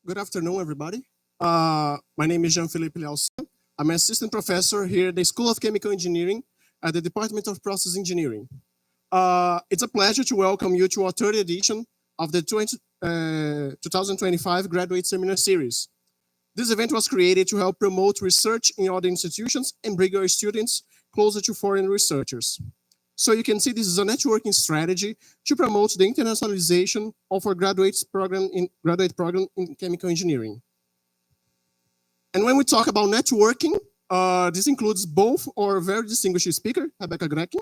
Good afternoon, everybody. My name is Jean-Philippe Lialce. I'm an assistant professor here at the School of Chemical Engineering at the Department of Process Engineering. It's a pleasure to welcome you to our third edition of the 2025 Graduate Seminar Series. This event was created to help promote research in other institutions and bring our students closer to foreign researchers. So you can see this is a networking strategy to promote the internationalization of our graduate program in chemical engineering. And when we talk about networking, this includes both our very distinguished speaker, Rebecca Grekin,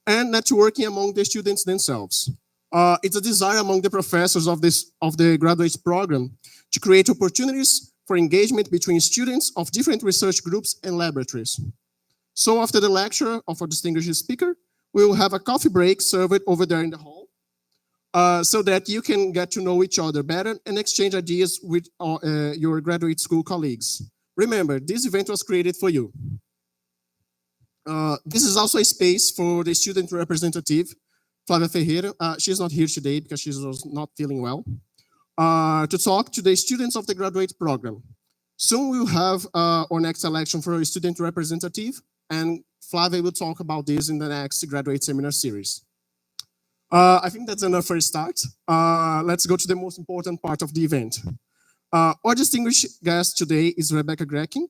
and networking among the students themselves. It's a desire among the professors of the graduate program to create opportunities for engagement between students of different research groups and laboratories. So after the lecture of our distinguished speaker, we will have a coffee break served over there in the hall so that you can get to know each other better and exchange ideas with your graduate school colleagues. Remember, this event was created for you. This is also a space for the student representative, Flávia Ferreira. She's not here today because she was not feeling well, to talk to the students of the graduate program. Soon we'll have our next election for a student representative, and Flávia will talk about this in the next graduate seminar series. I think that's enough for a start. Let's go to the most important part of the event. Our distinguished guest today is Rebecca Grekin.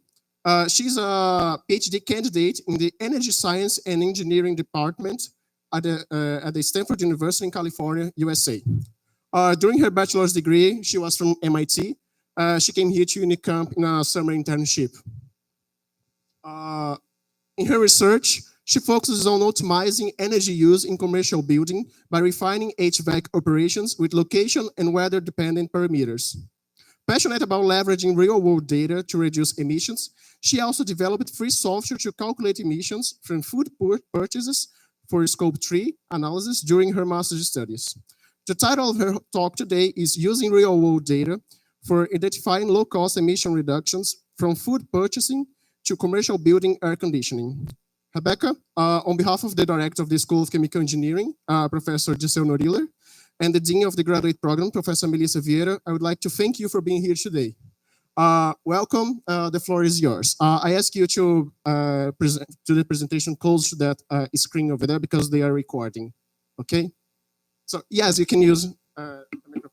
She's a PhD candidate in the Energy Science and Engineering Department at the Stanford University in California, USA. During her bachelor's degree, she was from MIT. She came here to Unicamp in a summer internship. In her research, she focuses on optimizing energy use in commercial building by refining HVAC operations with location and weather-dependent parameters. Passionate about leveraging real-world data to reduce emissions, she also developed free software to calculate emissions from food purchases for Scope 3 analysis during her master's studies. The title of her talk today is Using Real-World Data for Identifying Low-Cost Emission Reductions from Food Purchasing to Commercial Building Air Conditioning. Rebecca, on behalf of the director of the School of Chemical Engineering, Professor Giselle Noriller, and the dean of the graduate program, Professor Melissa Vieira, I would like to thank you for being here today. Welcome, the floor is yours. I ask you to present to the presentation close to that screen over there because they are recording, okay? So yes, you can use the microphone.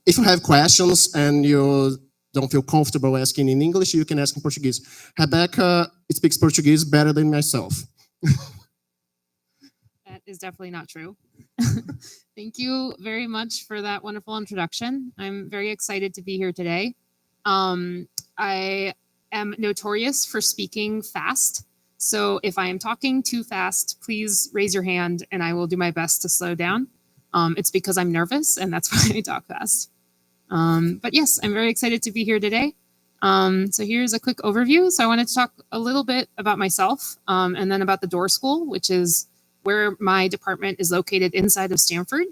If you have questions and you don't feel comfortable asking in English, you can ask in Portuguese. Rebecca speaks Portuguese better than myself. That is definitely not true. Thank you very much for that wonderful introduction. I'm very excited to be here today. I am notorious for speaking fast. So if I am talking too fast, please raise your hand and I will do my best to slow down. It's because I'm nervous and that's why I talk fast. But yes, I'm very excited to be here today. So here's a quick overview. So I wanted to talk a little bit about myself and then about the Door School, which is where my department is located inside of Stanford.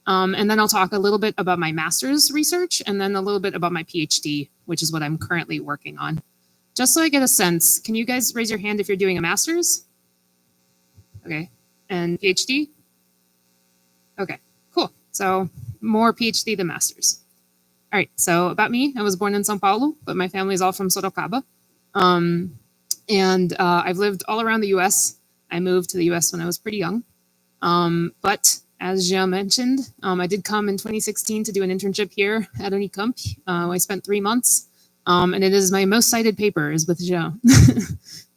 And then I'll talk a little bit about my master's research and then a little bit about my PhD, which is what I'm currently working on. Just so I get a sense, can you guys raise your hand if you're doing a master's? Okay, and PhD? Okay, cool. So more PhD than master's. All right, so about me, I was born in São Paulo, but my family is all from Sorocaba. And I've lived all around the US. I moved to the US when I was pretty young. But as Jean mentioned, I did come in 2016 to do an internship here at Unicamp. I spent 3 months, and it is my most cited paper is with Jean.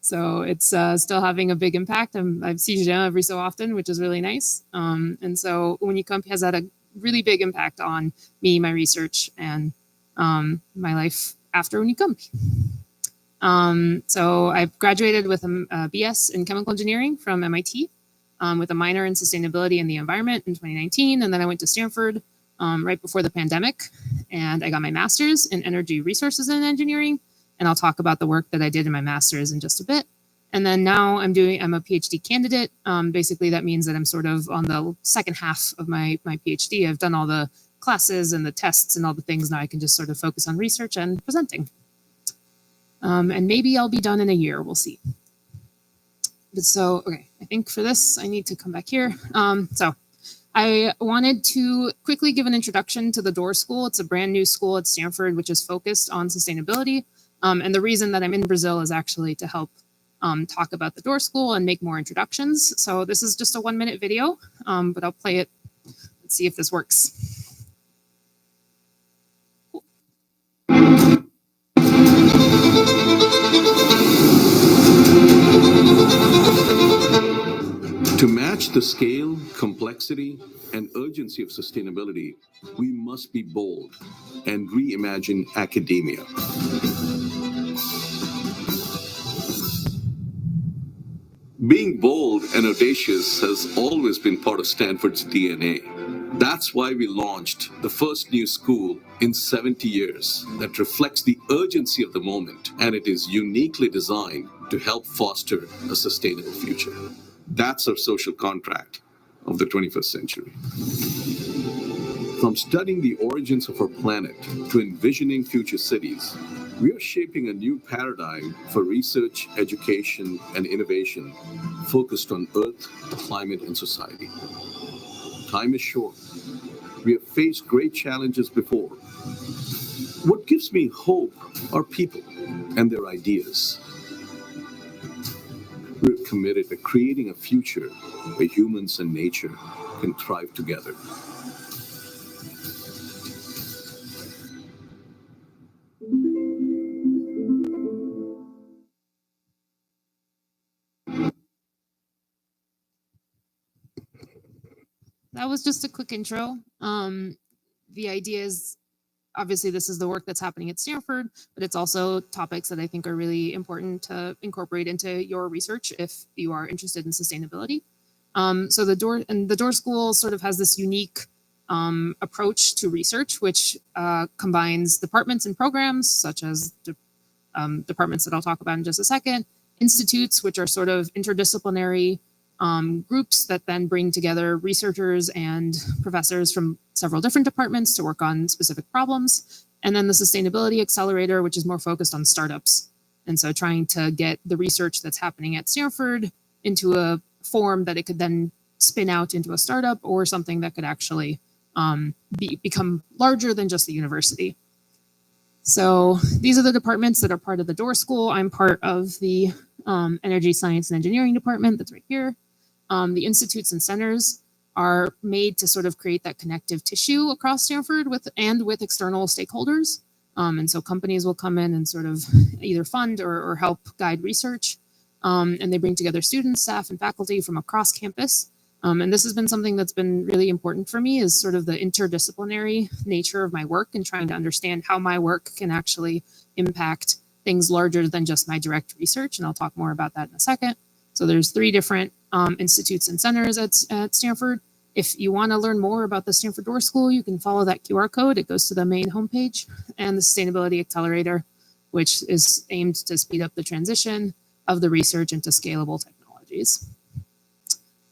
So it's still having a big impact. I see Jean every so often, which is really nice. And so Unicamp has had a really big impact on me, my research, and my life after Unicamp. So I graduated with a BS in chemical engineering from MIT with a minor in sustainability and the environment in 2019. And then I went to Stanford right before the pandemic, and I got my master's in energy resources and engineering. And I'll talk about the work that I did in my master's in just a bit. And then now I'm a PhD candidate. Basically, that means that I'm sort of on the second half of my PhD. I've done all the classes and the tests and all the things. Now I can just sort of focus on research and presenting. And maybe I'll be done in a year. We'll see. So, okay, I think for this, I need to come back here. So I wanted to quickly give an introduction to the Door School. It's a brand new school at Stanford, which is focused on sustainability. And the reason that I'm in Brazil is actually to help talk about the Door School and make more introductions. So this is just a 1-minute video, but I'll play it. Let's see if this works. To match the scale, complexity, and urgency of sustainability, we must be bold and reimagine academia. Being bold and audacious has always been part of Stanford's DNA. That's why we launched the first new school in 70 years that reflects the urgency of the moment, and it is uniquely designed to help foster a sustainable future. That's our social contract of the 21st century. From studying the origins of our planet to envisioning future cities, we are shaping a new paradigm for research, education, and innovation focused on Earth, climate, and society. Time is short. We have faced great challenges before. What gives me hope are people and their ideas. We're committed to creating a future where humans and nature can thrive together. That was just a quick intro. The idea is obviously this is the work that's happening at Stanford, but it's also topics that I think are really important to incorporate into your research if you are interested in sustainability. So the Door School sort of has this unique approach to research, which combines departments and programs such as departments that I'll talk about in just a second, institutes, which are sort of interdisciplinary groups that then bring together researchers and professors from several different departments to work on specific problems. And then the Sustainability Accelerator, which is more focused on startups. And so trying to get the research that's happening at Stanford into a form that it could then spin out into a startup or something that could actually become larger than just the university. So these are the departments that are part of the Door School. I'm part of the Energy, Science, and Engineering department that's right here. The institutes and centers are made to sort of create that connective tissue across Stanford with external stakeholders. And so companies will come in and sort of either fund or help guide research. And they bring together students, staff, and faculty from across campus. And this has been something that's been really important for me is sort of the interdisciplinary nature of my work and trying to understand how my work can actually impact things larger than just my direct research. And I'll talk more about that in a second. So there's 3 different institutes and centers at Stanford. If you want to learn more about the Stanford Door School, you can follow that QR code. It goes to the main homepage, and the Sustainability Accelerator, which is aimed to speed up the transition of the research into scalable technologies.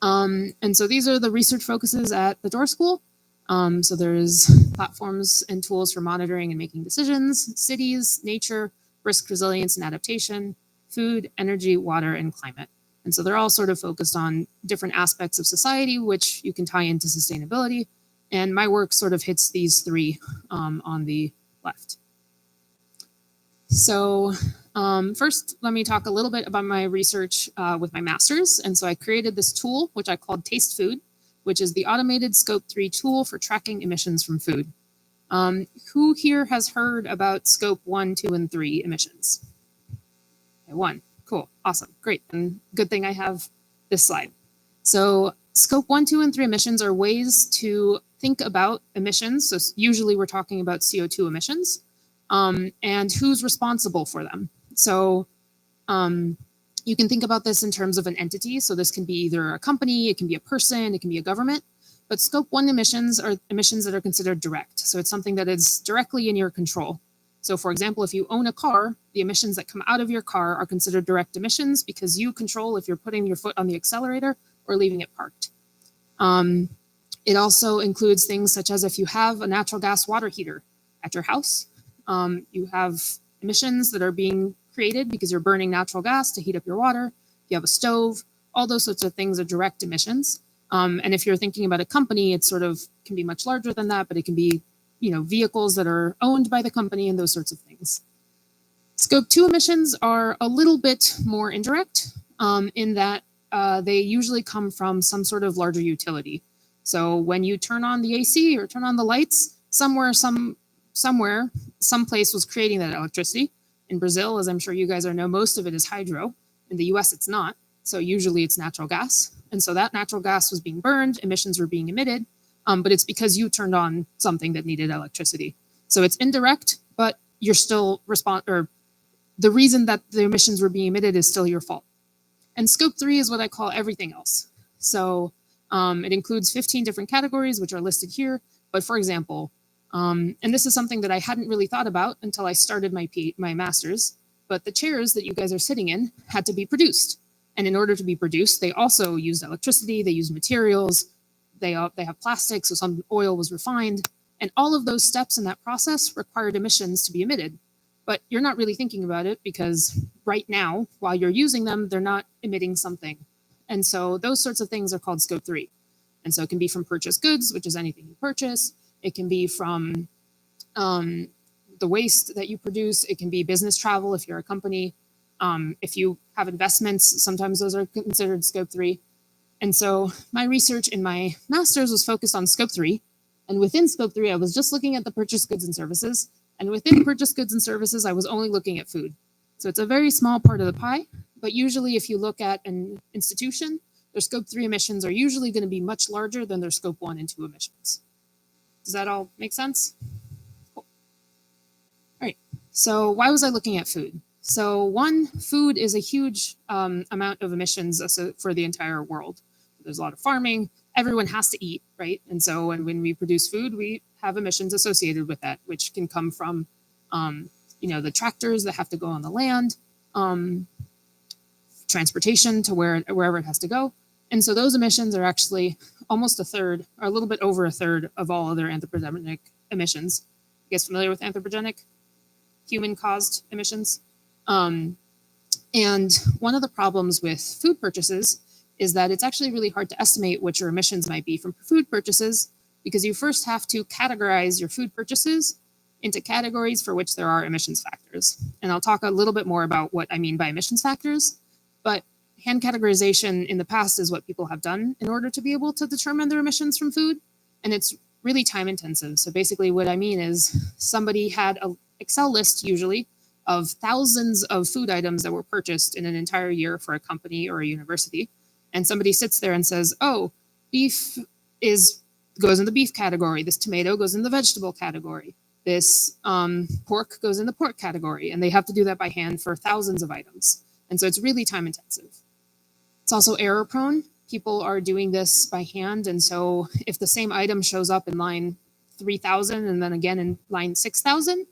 And so these are the research focuses at the Door School. So there's platforms and tools for monitoring and making decisions, cities, nature, risk resilience and adaptation, food, energy, water, and climate. And so they're all sort of focused on different aspects of society, which you can tie into sustainability. And my work sort of hits these 3 on the left. So first, let me talk a little bit about my research with my master's. And so I created this tool, which I called Taste Food, which is the automated Scope 3 tool for tracking emissions from food. Who here has heard about Scope 1, 2, and 3 emissions? Okay, 1. Cool. Awesome. Great. And good thing I have this slide. So Scope 1, 2, and 3 emissions are ways to think about emissions. So usually we're talking about CO2 emissions and who's responsible for them. So you can think about this in terms of an entity. So this can be either a company, it can be a person, it can be a government. But Scope 1 emissions are emissions that are considered direct. So it's something that is directly in your control. So for example, if you own a car, the emissions that come out of your car are considered direct emissions because you control if you're putting your foot on the accelerator or leaving it parked. It also includes things such as if you have a natural gas water heater at your house, you have emissions that are being created because you're burning natural gas to heat up your water. If you have a stove all those sorts of things are direct emissions. And if you're thinking about a company, it sort of can be much larger than that, but it can be, vehicles that are owned by the company and those sorts of things. Scope 2 emissions are a little bit more indirect in that they usually come from some sort of larger utility. So when you turn on the AC or turn on the lights, some place was creating that electricity. In Brazil, as I'm sure you guys know, most of it is hydro. In the US, it's not. So usually it's natural gas. And so that natural gas was being burned, emissions were being emitted, but it's because you turned on something that needed electricity. So it's indirect, but you're still the reason that the emissions were being emitted is still your fault. And scope 3 is what I call everything else. So it includes 15 different categories, which are listed here. But for example, and this is something that I hadn't really thought about until I started my master's, but the chairs that you guys are sitting in had to be produced. And in order to be produced, they also used electricity, they used materials, they have plastic, so some oil was refined. And all of those steps in that process required emissions to be emitted. But you're not really thinking about it because right now, while you're using them, they're not emitting something. And so those sorts of things are called scope 3. And so it can be from purchased goods, which is anything you purchase. It can be from the waste that you produce. It can be business travel if you're a company. If you have investments, sometimes those are considered scope 3. And so my research in my master's was focused on scope 3. And within scope 3, I was just looking at the purchased goods and services. And within purchased goods and services, I was only looking at food. So it's a very small part of the pie. But usually if you look at an institution, their scope 3 emissions are usually going to be much larger than their scope 1 and 2 emissions. Does that all make sense? Cool. All right. So why was I looking at food? So one, food is a huge amount of emissions for the entire world. There's a lot of farming. Everyone has to eat, right? And so when we produce food, we have emissions associated with that, which can come from, the tractors that have to go on the land, transportation to wherever it has to go. And so those emissions are actually almost a third, or a little bit over a third of all other anthropogenic emissions. You guys familiar with anthropogenic? Human-caused emissions? And one of the problems with food purchases is that it's actually really hard to estimate what your emissions might be from food purchases because you first have to categorize your food purchases into categories for which there are emissions factors. And I'll talk a little bit more about what I mean by emissions factors, but hand categorization in the past is what people have done in order to be able to determine their emissions from food. And it's really time intensive. So basically what I mean is somebody had an Excel list usually of thousands of food items that were purchased in an entire year for a company or a university. And somebody sits there and says, oh, beef goes in the beef category. This tomato goes in the vegetable category. This pork goes in the pork category. And they have to do that by hand for thousands of items. And so it's really time intensive. It's also error prone. People are doing this by hand. And so if the same item shows up in line 3,000 and then again in line 6,000,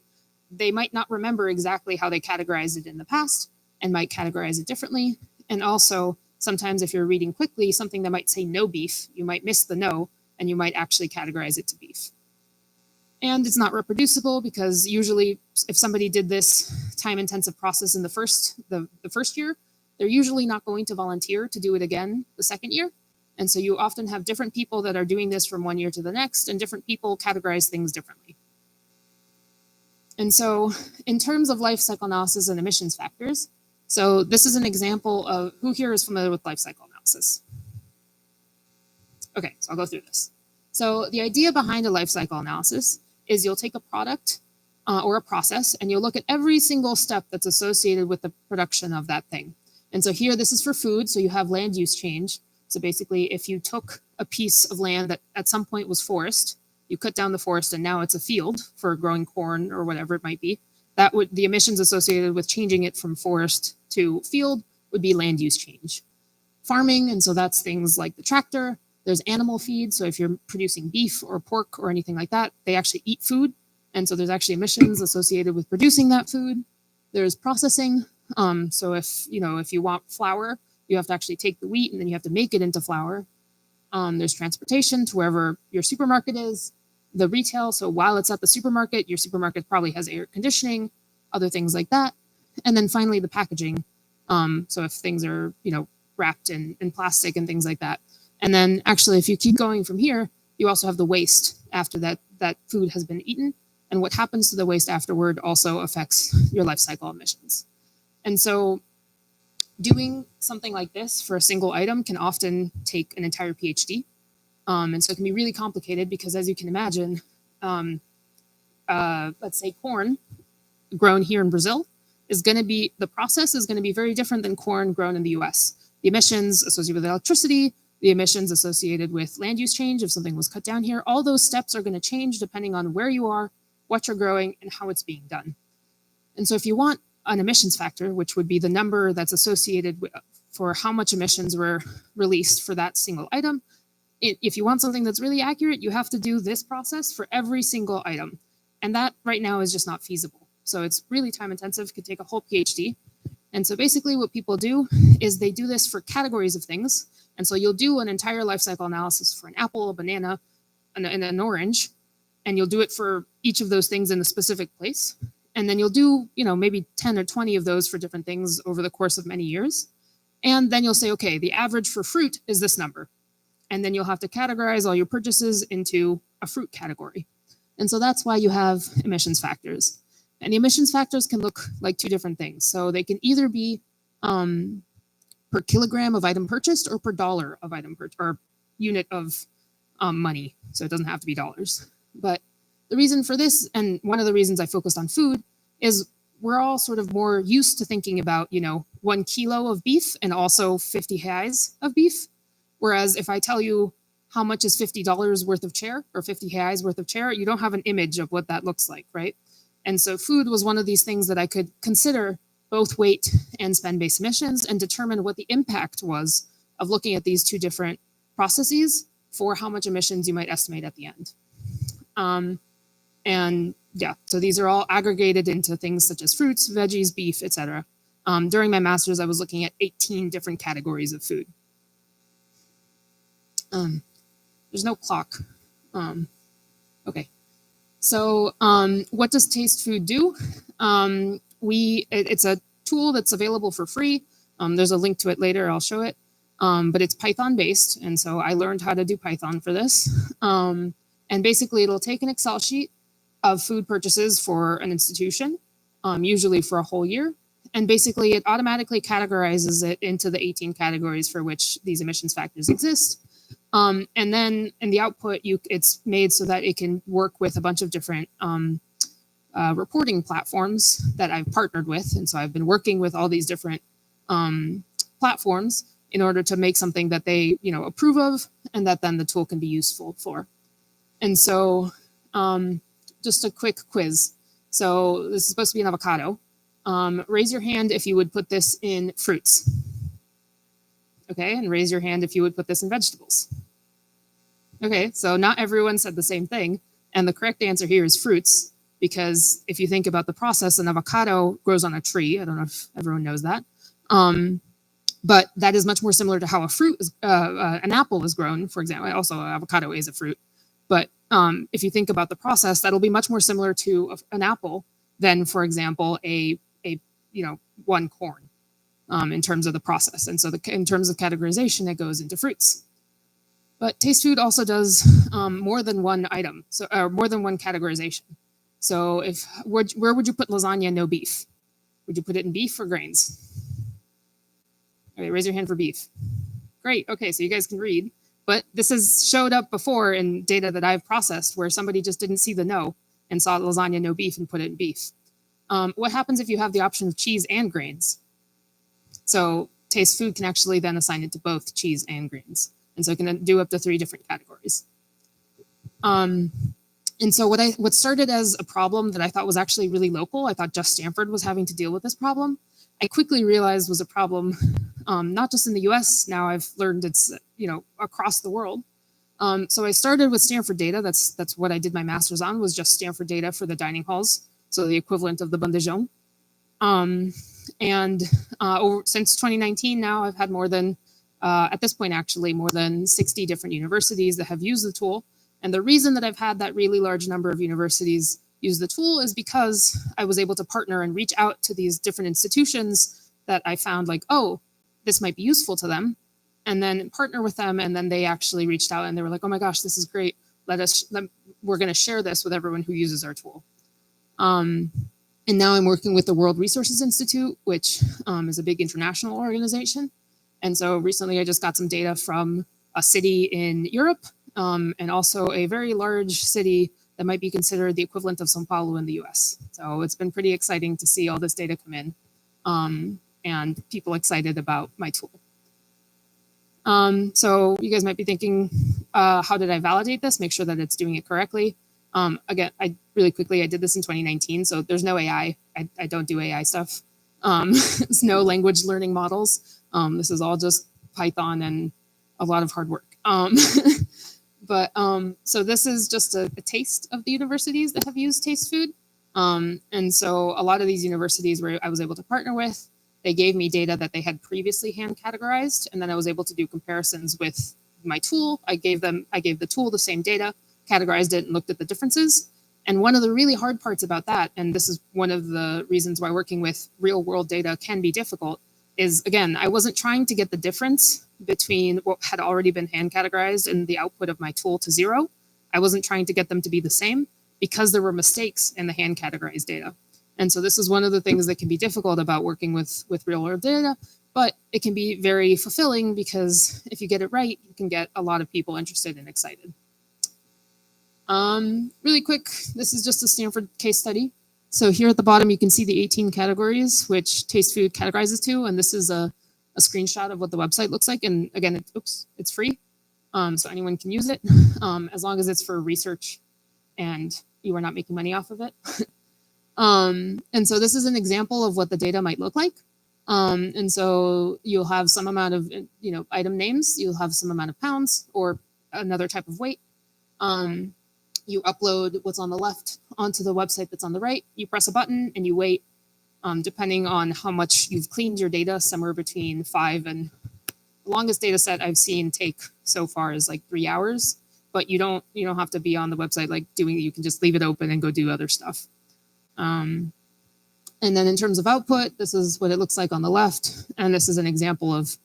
they might not remember exactly how they categorized it in the past and might categorize it differently. And also, sometimes if you're reading quickly, something that might say no beef, you might miss the no, and you might actually categorize it to beef. And it's not reproducible because usually if somebody did this time-intensive process in the first year, they're usually not going to volunteer to do it again the second year. And so you often have different people that are doing this from one year to the next, and different people categorize things differently. And so in terms of life cycle analysis and emissions factors, so this is an example of who here is familiar with life cycle analysis? Okay, so I'll go through this. So the idea behind a life cycle analysis is you'll take a product or a process and you'll look at every single step that's associated with the production of that thing. And so here, this is for food, so you have land use change. So basically, if you took a piece of land that at some point was forest, you cut down the forest and now it's a field for growing corn or whatever it might be, the emissions associated with changing it from forest to field would be land use change. Farming, and so that's things like the tractor. There's animal feed, so if you're producing beef or pork or anything like that, they actually eat food. And so there's actually emissions associated with producing that food. There's processing. So if you want flour, you have to actually take the wheat and then you have to make it into flour. There's transportation to wherever your supermarket is. The retail, so while it's at the supermarket, your supermarket probably has air conditioning, other things like that. And then finally, the packaging. So if things are, wrapped in plastic and things like that. And then actually, if you keep going from here, you also have the waste after that food has been eaten. And what happens to the waste afterward also affects your life cycle emissions. And so doing something like this for a single item can often take an entire PhD. And so it can be really complicated because, as you can imagine, let's say corn grown here in Brazil the process is going to be very different than corn grown in the US. The emissions associated with electricity, the emissions associated with land use change, if something was cut down here, all those steps are going to change depending on where you are, what you're growing, and how it's being done. And so if you want an emissions factor, which would be the number that's associated for how much emissions were released for that single item, if you want something that's really accurate, you have to do this process for every single item. And that right now is just not feasible. So it's really time intensive, could take a whole PhD. And so basically what people do is they do this for categories of things. And so you'll do an entire life cycle analysis for an apple, a banana, and an orange, and you'll do it for each of those things in a specific place. And then you'll do, maybe 10 or 20 of those for different things over the course of many years. And then you'll say, okay, the average for fruit is this number. And then you'll have to categorize all your purchases into a fruit category. And so that's why you have emissions factors. And the emissions factors can look like two different things. So they can either be per kilogram of item purchased or per dollar of item purchased, or unit of money. So it doesn't have to be dollars. But the reason for this, and one of the reasons I focused on food, is we're all sort of more used to thinking about, 1 kilo of beef and also 50 reais of beef. Whereas if I tell you how much is $50 worth of chair or 50 reais worth of chair, you don't have an image of what that looks like, right? And so food was one of these things that I could consider both weight and spend-based emissions and determine what the impact was of looking at these two different processes for how much emissions you might estimate at the end. And yeah, so these are all aggregated into things such as fruits, veggies, beef, etc. During my master's, I was looking at 18 different categories of food. There's no clock. Okay. So what does Taste Food do? It's a tool that's available for free. There's a link to it later. I'll show it. But it's Python based. And so I learned how to do Python for this. And basically, it'll take an Excel sheet of food purchases for an institution, usually for a whole year. And basically, it automatically categorizes it into the 18 categories for which these emissions factors exist. And then in the output, it's made so that it can work with a bunch of different reporting platforms that I've partnered with. And so I've been working with all these different platforms in order to make something that they approve of and that then the tool can be useful for. And so just a quick quiz. So this is supposed to be an avocado. Raise your hand if you would put this in fruits. Okay, and raise your hand if you would put this in vegetables. Okay, so not everyone said the same thing. And the correct answer here is fruits, because if you think about the process, an avocado grows on a tree. I don't know if everyone knows that. But that is much more similar to how an apple is grown, for example. Also, avocado is a fruit. But if you think about the process, that'll be much more similar to an apple than, for example, one corn. In terms of the process. And so in terms of categorization, it goes into fruits. But Taste Food also does more than one item, more than one categorization. So where would you put lasagna no beef? Would you put it in beef or grains? Okay, raise your hand for beef. Great, okay, so you guys can read. But this has showed up before in data that I've processed where somebody just didn't see the no and saw lasagna no beef and put it in beef. What happens if you have the option of cheese and grains? So Taste Food can actually then assign it to both cheese and grains. And so it can do up to 3 different categories. And so what started as a problem that I thought was actually really local, I thought just Stanford was having to deal with this problem, I quickly realized was a problem not just in the US, now I've learned it's across the world. So I started with Stanford data, that's what I did my master's on, was just Stanford data for the dining halls, so the equivalent of the bandejão. And since 2019 now, I've had more than, at this point actually, more than 60 different universities that have used the tool. And the reason that I've had that really large number of universities use the tool is because I was able to partner and reach out to these different institutions that I found like, oh, this might be useful to them, and then partner with them. And then they actually reached out and they were like, oh my gosh, this is great. We're going to share this with everyone who uses our tool. And now I'm working with the World Resources Institute, which is a big international organization. And so recently I just got some data from a city in Europe, and also a very large city that might be considered the equivalent of Sao Paulo in the US. So it's been pretty exciting to see all this data come in, and people excited about my tool. So you guys might be thinking, how did I validate this? Make sure that it's doing it correctly. Again, I did this in 2019, so there's no AI. I don't do AI stuff. There's no language learning models. This is all just Python and a lot of hard work. So this is just a taste of the universities that have used Taste Food. And so a lot of these universities where I was able to partner with, they gave me data that they had previously hand categorized, and then I was able to do comparisons with my tool. I gave the tool the same data, categorized it, and looked at the differences. And one of the really hard parts about that, and this is one of the reasons why working with real world data can be difficult, is again, I wasn't trying to get the difference between what had already been hand categorized and the output of my tool to 0. I wasn't trying to get them to be the same because there were mistakes in the hand categorized data. And so this is one of the things that can be difficult about working with real world data, but it can be very fulfilling because if you get it right, you can get a lot of people interested and excited. Really quick, this is just a Stanford case study. So here at the bottom, you can see the 18 categories which Taste Food categorizes to, and this is a screenshot of what the website looks like. And again, it's free, so anyone can use it, as long as it's for research and you are not making money off of it. And so this is an example of what the data might look like. And so you'll have some amount of item names, you'll have some amount of pounds or another type of weight. You upload what's on the left onto the website that's on the right. You press a button and you wait, depending on how much you've cleaned your data, somewhere between 5 and the longest data set I've seen take so far is like 3 hours. But you don't have to be on the website you can just leave it open and go do other stuff. And then in terms of output, this is what it looks like on the left. And this is an example of,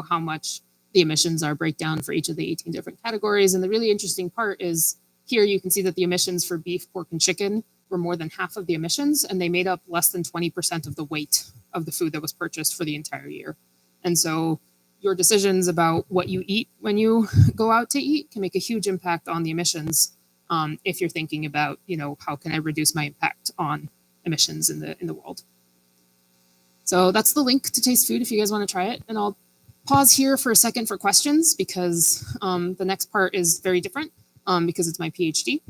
how much the emissions are breakdown for each of the 18 different categories. And the really interesting part is here you can see that the emissions for beef, pork, and chicken were more than half of the emissions, and they made up less than 20% of the weight of the food that was purchased for the entire year. And so your decisions about what you eat when you go out to eat can make a huge impact on the emissions. If you're thinking about, how can I reduce my impact on emissions in the world? So that's the link to Taste Food if you guys want to try it. And I'll pause here for a second for questions because the next part is very different because it's my PhD.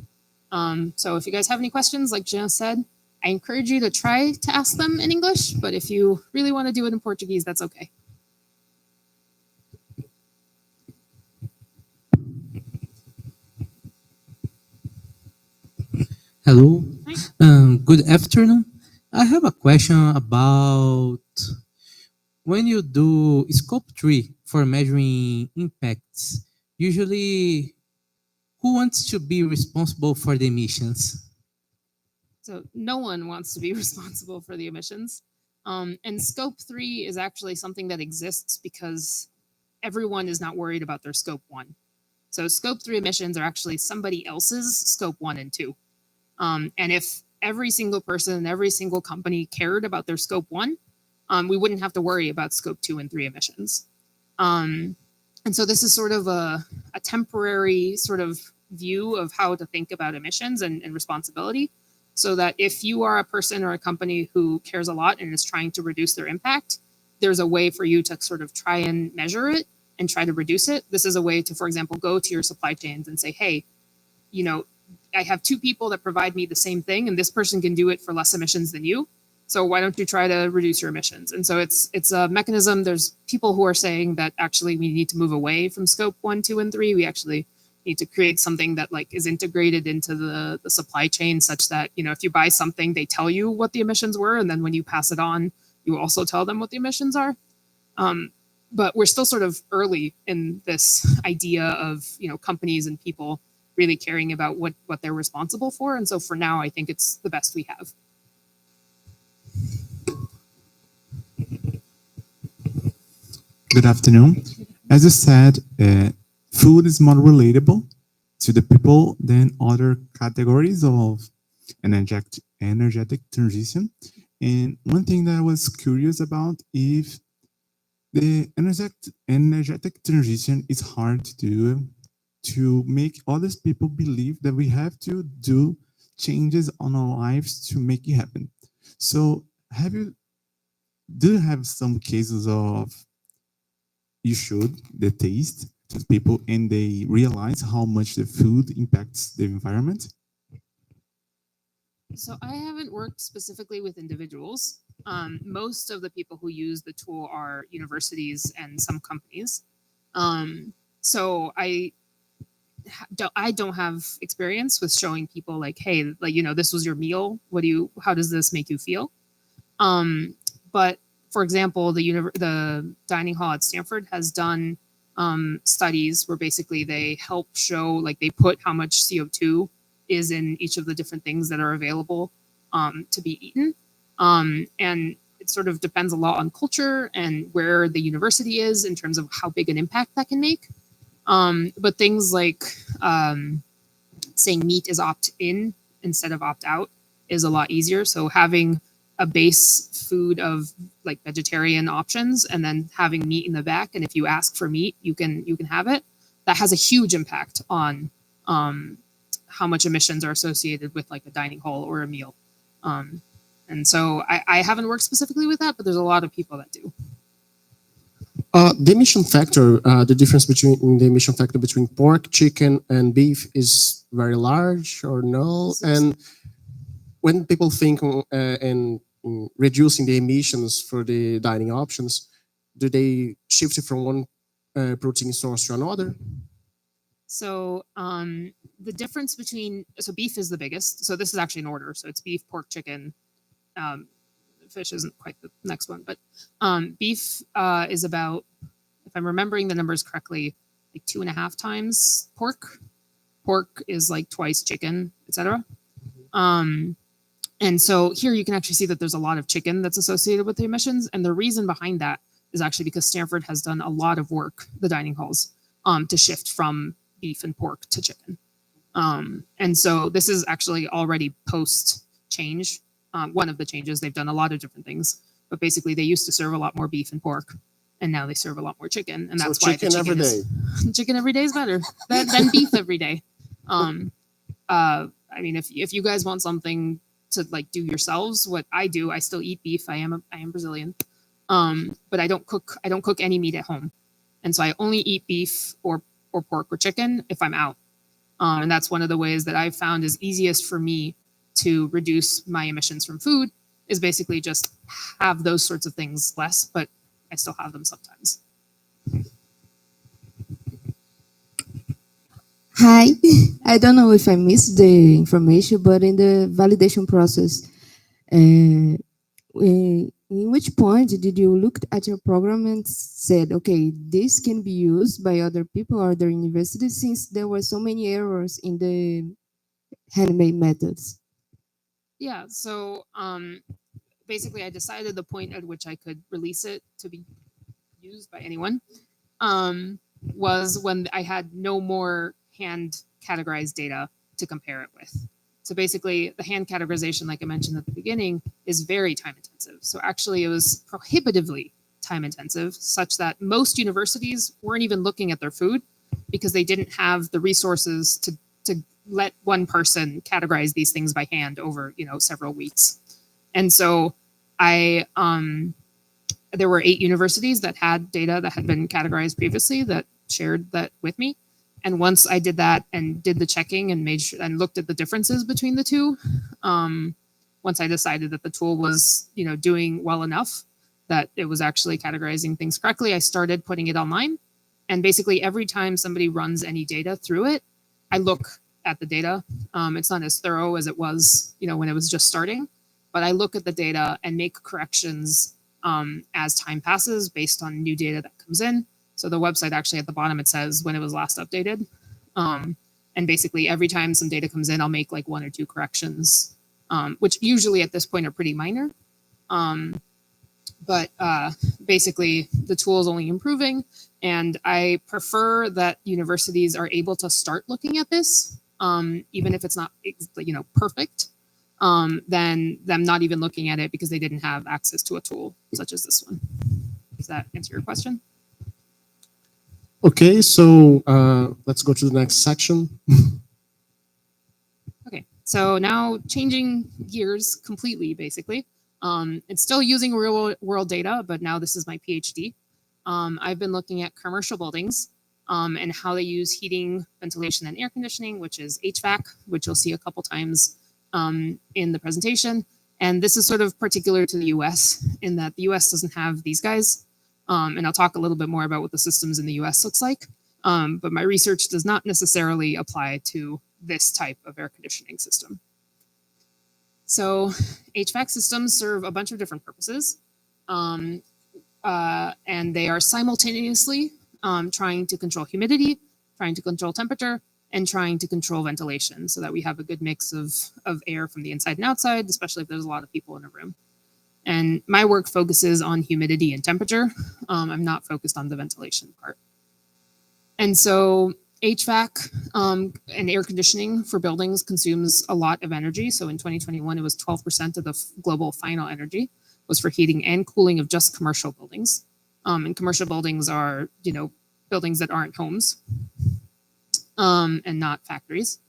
So if you guys have any questions, like Gina said, I encourage you to try to ask them in English, but if you really want to do it in Portuguese, that's okay. Hello, good afternoon. I have a question about when you do scope 3 for measuring impacts, usually who wants to be responsible for the emissions? So no one wants to be responsible for the emissions. And scope 3 is actually something that exists because everyone is not worried about their scope 1. So scope 3 emissions are actually somebody else's scope 1 and 2. And if every single person, every single company cared about their scope 1, we wouldn't have to worry about scope 2 and 3 emissions. And so this is sort of a temporary sort of view of how to think about emissions and responsibility, so that if you are a person or a company who cares a lot and is trying to reduce their impact, there's a way for you to sort of try and measure it and try to reduce it. This is a way to, for example, go to your supply chains and say, hey, I have 2 people that provide me the same thing, and this person can do it for less emissions than you. So why don't you try to reduce your emissions? And so it's a mechanism. There's people who are saying that actually we need to move away from scope 1, 2, and 3. We actually need to create something that is integrated into the supply chain, such that, if you buy something, they tell you what the emissions were. And then when you pass it on, you also tell them what the emissions are. But we're still sort of early in this idea of, companies and people really caring about what they're responsible for. And so for now, I think it's the best we have. Good afternoon. As you said, food is more relatable to the people than other categories of energetic transition. And one thing that I was curious about, if the energetic transition is hard to do, to make other people believe that we have to do changes on our lives to make it happen. So do you have some cases of you showed the taste to people and they realize how much the food impacts the environment? So I haven't worked specifically with individuals. Most of the people who use the tool are universities and some companies. So I don't have experience with showing people like, hey, like, this was your meal. How does this make you feel? But for example, the dining hall at Stanford has done studies where basically they help show, like, they put how much CO2 is in each of the different things that are available to be eaten. And it sort of depends a lot on culture and where the university is in terms of how big an impact that can make. But things like saying meat is opt-in instead of opt-out is a lot easier. So having a base food of like vegetarian options and then having meat in the back, and if you ask for meat, you can have it. That has a huge impact on how much emissions are associated with like a dining hall or a meal. And so I haven't worked specifically with that, but there's a lot of people that do. The emission factor, the difference between the emission factor between pork, chicken, and beef is very large, or no? And when people think in reducing the emissions for the dining options, do they shift from one protein source to another? So the difference between, so beef is the biggest. So this is actually in order. So it's beef, pork, chicken. Fish isn't quite the next one, but beef is about, if I'm remembering the numbers correctly, like 2.5 times pork. Pork is like twice chicken, etc. And so here you can actually see that there's a lot of chicken that's associated with the emissions. And the reason behind that is actually because Stanford has done a lot of work, the dining halls, to shift from beef and pork to chicken. And so this is actually already post change. One of the changes, they've done a lot of different things, but basically they used to serve a lot more beef and pork, and now they serve a lot more chicken, and that's why the chicken is chicken every day is better than beef every day. I mean, if you guys want something to like do yourselves, what I do, I still eat beef. I am Brazilian, but I don't cook any meat at home, and so I only eat beef or pork or chicken if I'm out, and that's one of the ways that I've found is easiest for me to reduce my emissions from food is basically just have those sorts of things less, but I still have them sometimes. Hi, I don't know if I missed the information, but in the validation process, in which point did you look at your program and said, okay, this can be used by other people or other universities, since there were so many errors in the handmade methods? Yeah, so basically I decided the point at which I could release it to be used by anyone was when I had no more hand categorized data to compare it with. So basically the hand categorization, like I mentioned at the beginning, is very time intensive. So actually it was prohibitively time intensive, such that most universities weren't even looking at their food because they didn't have the resources to let one person categorize these things by hand over, several weeks. And so there were 8 universities that had data that had been categorized previously that shared that with me. And once I did that and did the checking and made sure and looked at the differences between the two, once I decided that the tool was, doing well enough that it was actually categorizing things correctly, I started putting it online. And basically every time somebody runs any data through it, I look at the data. It's not as thorough as it was, when it was just starting, but I look at the data and make corrections as time passes based on new data that comes in. So the website actually at the bottom, it says when it was last updated. And basically every time some data comes in, I'll make like 1 or 2 corrections, which usually at this point are pretty minor. but basically the tool is only improving, and I prefer that universities are able to start looking at this, even if it's not perfect, than them not even looking at it because they didn't have access to a tool such as this one. Does that answer your question? Okay, so let's go to the next section. Okay, so now changing gears completely, basically. It's still using real world data, but now this is my PhD. I've been looking at commercial buildings and how they use heating, ventilation, and air conditioning, which is HVAC, which you'll see a couple times in the presentation. And this is sort of particular to the US in that the US doesn't have these guys. And I'll talk a little bit more about what the systems in the US looks like. But my research does not necessarily apply to this type of air conditioning system. So HVAC systems serve a bunch of different purposes. And they are simultaneously trying to control humidity, trying to control temperature, and trying to control ventilation so that we have a good mix of air from the inside and outside, especially if there's a lot of people in a room. And my work focuses on humidity and temperature. I'm not focused on the ventilation part. And so HVAC and air conditioning for buildings consumes a lot of energy. So in 2021, it was 12% of the global final energy was for heating and cooling of just commercial buildings. And commercial buildings are, buildings that aren't homes and not factories.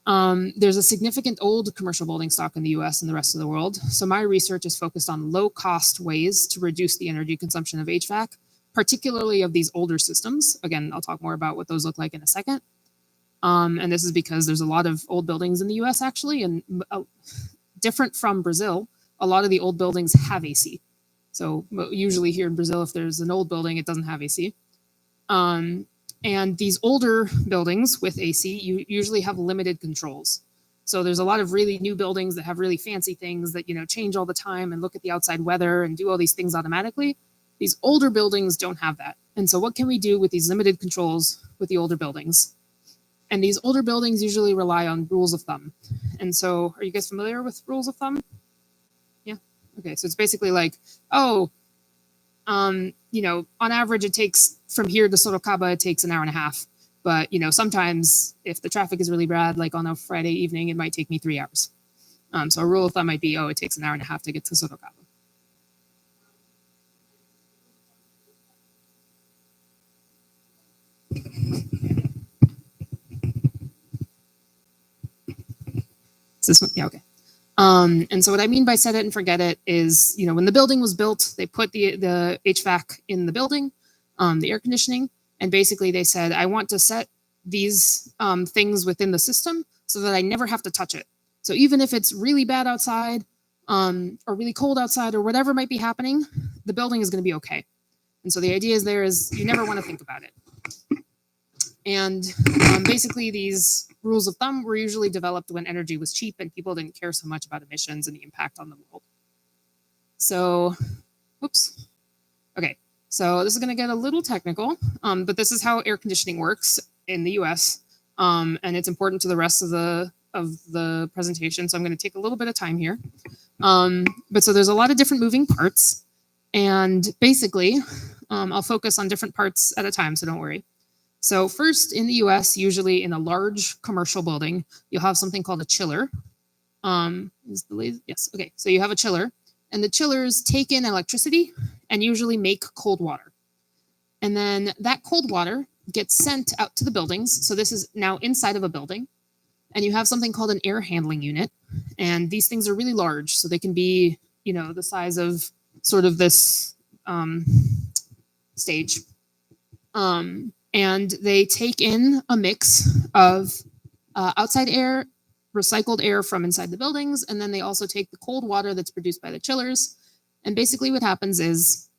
There's a significant old commercial building stock in the US and the rest of the world. So my research is focused on low-cost ways to reduce the energy consumption of HVAC, particularly of these older systems. Again, I'll talk more about what those look like in a second. And this is because there's a lot of old buildings in the US actually, and different from Brazil, a lot of the old buildings have AC. So usually here in Brazil, if there's an old building, it doesn't have AC. And these older buildings with AC, you usually have limited controls. So there's a lot of really new buildings that have really fancy things that, change all the time and look at the outside weather and do all these things automatically. These older buildings don't have that. And so what can we do with these limited controls with the older buildings? And these older buildings usually rely on rules of thumb. And so are you guys familiar with rules of thumb? Yeah. Okay. So it's basically like, on average, it takes from here to Sorocaba, it takes an hour and a half. But, sometimes if the traffic is really bad, like on a Friday evening, it might take me 3 hours. So a rule of thumb might be, it takes an hour and a half to get to Sorocaba. Is this one? Yeah, okay. And so what I mean by set it and forget it is, when the building was built, they put the HVAC in the building, the air conditioning, and basically they said, I want to set these things within the system so that I never have to touch it. So even if it's really bad outside or really cold outside or whatever might be happening, the building is going to be okay. And so the idea is you never want to think about it. And basically these rules of thumb were usually developed when energy was cheap and people didn't care so much about emissions and the impact on the world. So, whoops. Okay, so this is going to get a little technical, but this is how air conditioning works in the US. And it's important to the rest of the presentation. So I'm going to take a little bit of time here. But so there's a lot of different moving parts. And basically, I'll focus on different parts at a time, so don't worry. So first, in the US, usually in a large commercial building, you'll have something called a chiller. Yes, okay. So you have a chiller, and the chillers take in electricity and usually make cold water. And then that cold water gets sent out to the buildings. So this is now inside of a building. And you have something called an air handling unit. And these things are really large. So they can be, the size of sort of this stage. And they take in a mix of outside air, recycled air from inside the buildings, and then they also take the cold water that's produced by the chillers. And basically what happens is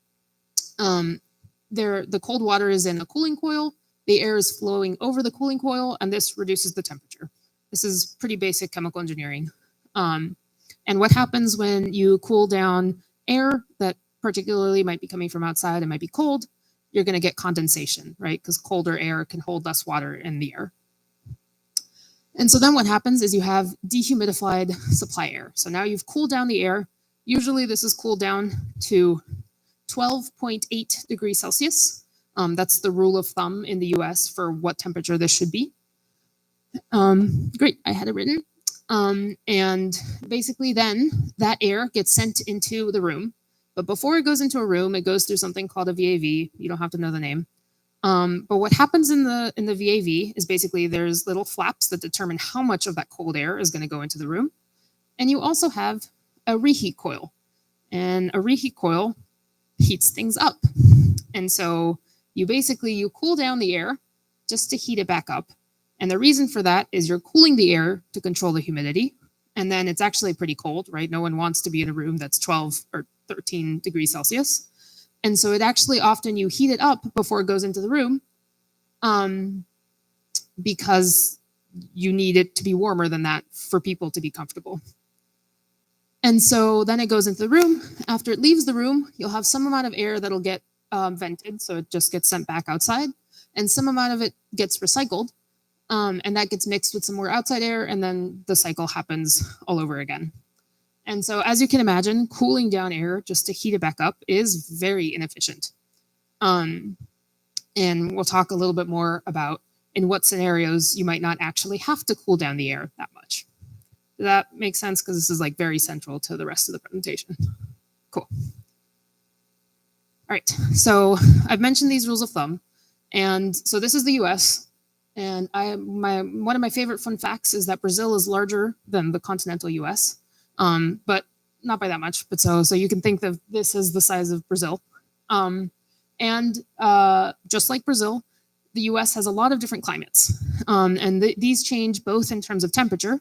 the cold water is in a cooling coil, the air is flowing over the cooling coil, and this reduces the temperature. This is pretty basic chemical engineering. And what happens when you cool down air that particularly might be coming from outside and might be cold, you're going to get condensation, right? Because colder air can hold less water in the air. And so then what happens is you have dehumidified supply air. So now you've cooled down the air. Usually this is cooled down to 12.8 degrees Celsius. That's the rule of thumb in the US for what temperature this should be. Great, I had it written. And basically then that air gets sent into the room. But before it goes into a room, it goes through something called a VAV. You don't have to know the name. But what happens in the VAV is basically there's little flaps that determine how much of that cold air is going to go into the room. And you also have a reheat coil. And a reheat coil heats things up. And so you cool down the air just to heat it back up. And the reason for that is you're cooling the air to control the humidity. And then it's actually pretty cold, right? No one wants to be in a room that's 12 or 13 degrees Celsius. And so it actually often you heat it up before it goes into the room because you need it to be warmer than that for people to be comfortable. And so then it goes into the room. After it leaves the room, you'll have some amount of air that'll get vented. So it just gets sent back outside. And some amount of it gets recycled. And that gets mixed with some more outside air. And then the cycle happens all over again. And so as you can imagine, cooling down air just to heat it back up is very inefficient. And we'll talk a little bit more about in what scenarios you might not actually have to cool down the air that much. Does that make sense? Because this is like very central to the rest of the presentation. Cool. All right, so I've mentioned these rules of thumb. And so this is the US. And one of my favorite fun facts is that Brazil is larger than the continental US. But not by that much. But so you can think of this as the size of Brazil. And just like Brazil, the US has a lot of different climates. And these change both in terms of temperature.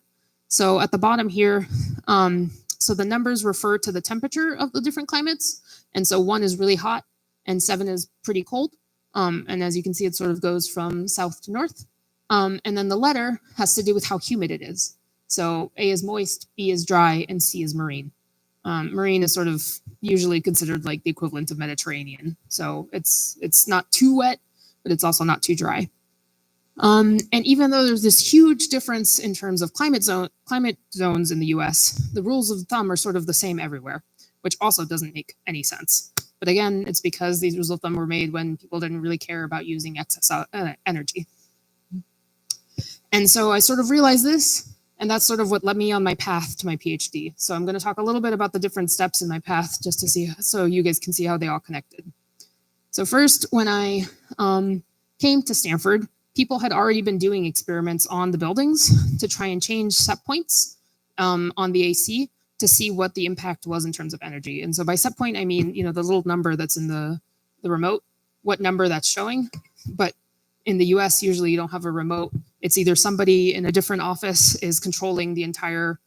So at the bottom here, so the numbers refer to the temperature of the different climates. And so 1 is really hot and 7 is pretty cold. And as you can see, it sort of goes from south to north. And then the letter has to do with how humid it is. So A is moist, B is dry, and C is marine. Marine is sort of usually considered like the equivalent of Mediterranean. So it's not too wet, but it's also not too dry. And even though there's this huge difference in terms of climate zones in the US, the rules of thumb are sort of the same everywhere, which also doesn't make any sense. But again, it's because these rules of thumb were made when people didn't really care about using excess energy. And so I sort of realized this, and that's sort of what led me on my path to my PhD. So I'm going to talk a little bit about the different steps in my path just to see, so you guys can see how they all connected. So first, when I came to Stanford, people had already been doing experiments on the buildings to try and change set points on the AC to see what the impact was in terms of energy. And so by set point, I mean, the little number that's in the remote, what number that's showing. But in the US, usually you don't have a remote. It's either somebody in a different office is controlling the entire,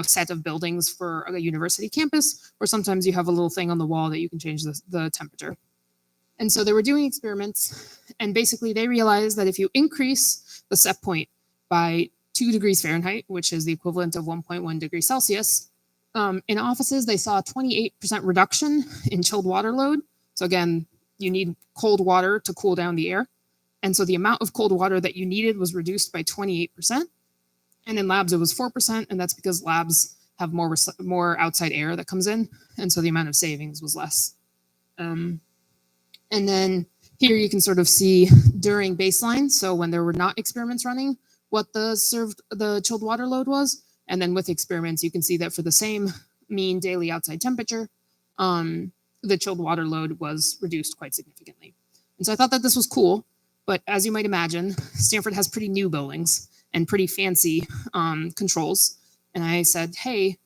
set of buildings for a university campus, or sometimes you have a little thing on the wall that you can change the temperature. And so they were doing experiments, and basically they realized that if you increase the set point by 2 degrees Fahrenheit, which is the equivalent of 1.1 degrees Celsius, in offices, they saw a 28% reduction in chilled water load. So again, you need cold water to cool down the air. And so the amount of cold water that you needed was reduced by 28%. And in labs, it was 4%. And that's because labs have more outside air that comes in. And so the amount of savings was less. And then here you can sort of see during baseline, so when there were not experiments running, what the chilled water load was. And then with experiments, you can see that for the same mean daily outside temperature, the chilled water load was reduced quite significantly. And so I thought that this was cool. But as you might imagine, Stanford has pretty new buildings and pretty fancy controls. And I said, hey,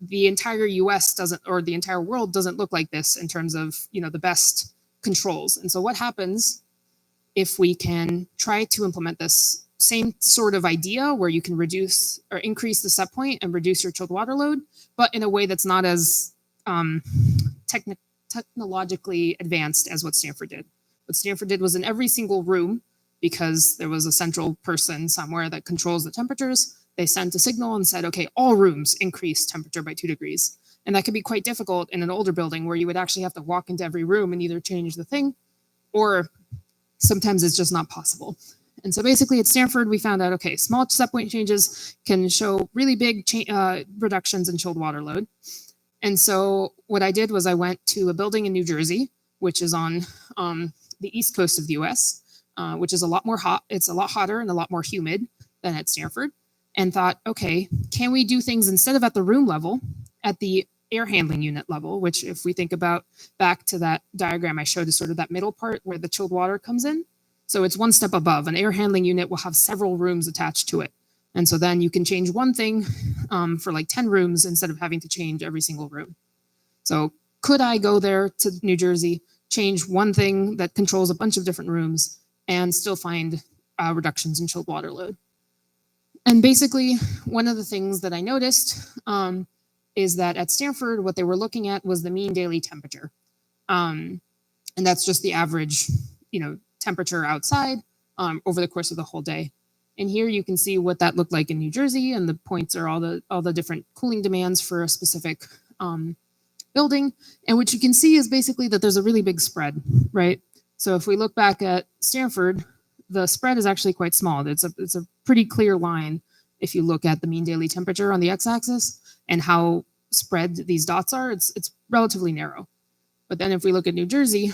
the entire US doesn't, or the entire world doesn't look like this in terms of, the best controls. And so what happens if we can try to implement this same sort of idea where you can reduce or increase the set point and reduce your chilled water load, but in a way that's not as technologically advanced as what Stanford did. What Stanford did was in every single room, because there was a central person somewhere that controls the temperatures, they sent a signal and said, okay, all rooms increase temperature by 2 degrees. And that could be quite difficult in an older building where you would actually have to walk into every room and either change the thing, or sometimes it's just not possible. And so basically at Stanford, we found out, okay, small set point changes can show really big reductions in chilled water load. And so what I did was I went to a building in New Jersey, which is on the east coast of the US, which is a lot more hot. It's a lot hotter and a lot more humid than at Stanford, and thought, okay, can we do things instead of at the room level, at the air handling unit level, which if we think about back to that diagram I showed is sort of that middle part where the chilled water comes in. So it's one step above. An air handling unit will have several rooms attached to it. And so then you can change one thing for like 10 rooms instead of having to change every single room. So could I go there to New Jersey, change one thing that controls a bunch of different rooms and still find reductions in chilled water load? And basically, one of the things that I noticed is that at Stanford, what they were looking at was the mean daily temperature. And that's just the average, temperature outside over the course of the whole day. And here you can see what that looked like in New Jersey, and the points are all the different cooling demands for a specific building. And what you can see is basically that there's a really big spread, right? So if we look back at Stanford, the spread is actually quite small. It's a pretty clear line if you look at the mean daily temperature on the x-axis and how spread these dots are. It's relatively narrow. But then if we look at New Jersey,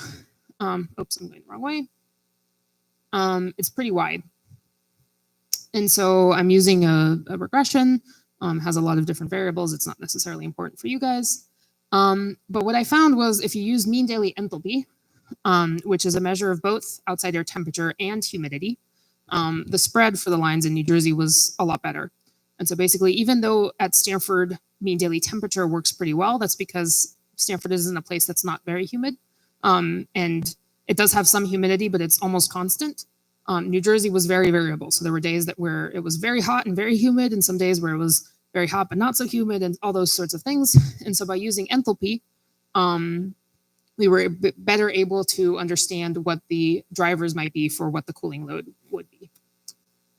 oops, I'm going the wrong way. It's pretty wide. And so I'm using a regression, has a lot of different variables. It's not necessarily important for you guys. But what I found was if you use mean daily enthalpy, which is a measure of both outside air temperature and humidity, the spread for the lines in New Jersey was a lot better. And so basically, even though at Stanford, mean daily temperature works pretty well, that's because Stanford is in a place that's not very humid. And it does have some humidity, but it's almost constant. New Jersey was very variable. So there were days where it was very hot and very humid, and some days where it was very hot but not so humid, and all those sorts of things. And so by using enthalpy, we were better able to understand what the drivers might be for what the cooling load would be.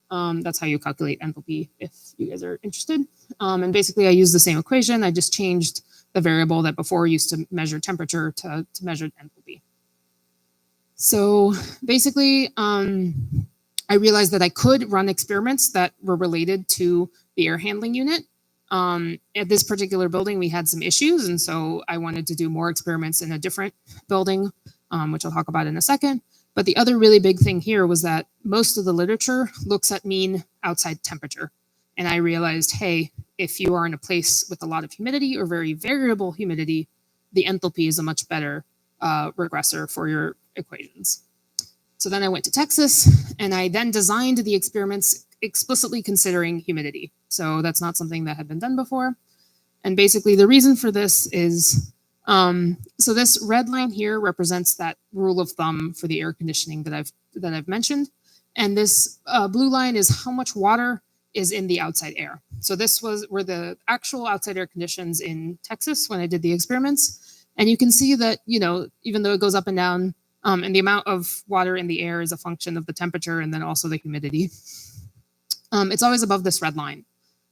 That's how you calculate enthalpy if you guys are interested. And basically I used the same equation. I just changed the variable that before used to measure temperature to measure enthalpy. So basically, I realized that I could run experiments that were related to the air handling unit. At this particular building, we had some issues, and so I wanted to do more experiments in a different building, which I'll talk about in a second. But the other really big thing here was that most of the literature looks at mean outside temperature. And I realized, hey, if you are in a place with a lot of humidity or very variable humidity, the enthalpy is a much better regressor for your equations. So then I went to Texas, and I then designed the experiments explicitly considering humidity. So that's not something that had been done before. And basically the reason for this is, so this red line here represents that rule of thumb for the air conditioning that I've mentioned. And this blue line is how much water is in the outside air. So this were the actual outside air conditions in Texas when I did the experiments. And you can see that, even though it goes up and down, and the amount of water in the air is a function of the temperature and then also the humidity, it's always above this red line.